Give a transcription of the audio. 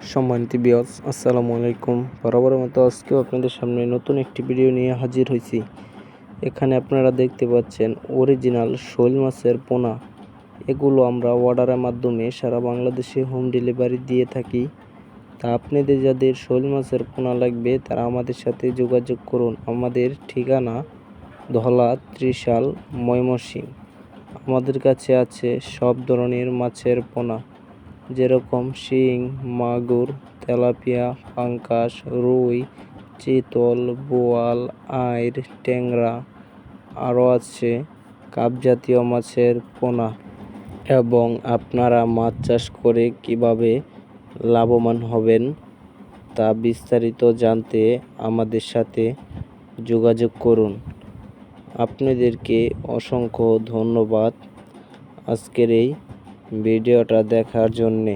সম্মানিত ভিউয়ার্স, আসসালামু আলাইকুম। বরাবরের মতো আজকেও আপনাদের সামনে নতুন একটি ভিডিও নিয়ে হাজির হয়েছি। এখানে আপনারা দেখতে পাচ্ছেন অরিজিনাল শোল মাছের পোনা। এগুলো আমরা অর্ডারের মাধ্যমে সারা বাংলাদেশে হোম ডেলিভারি দিয়ে থাকি। তা আপনাদের যাদের শোল মাছের পোনা লাগবে তারা আমাদের সাথে যোগাযোগ করুন। আমাদের ঠিকানা ধলা, ত্রিশাল, ময়মনসিংহ। আমাদের কাছে আছে সব ধরনের মাছের পোনা, যেরকম শিং, মাগুর, তেলাপিয়া, পাঙ্গাস, রুই, চিতল, বোয়াল, আইড়, ট্যাংরা, আরও আছে কাপ জাতীয় মাছের পোনা। এবং আপনারা মাছ চাষ করে কিভাবে লাভবান হবেন তা বিস্তারিত জানতে আমাদের সাথে যোগাযোগ করুন। আপনাদেরকে অসংখ্য ধন্যবাদ আজকের এই ভিডিওটা দেখার জন্যে।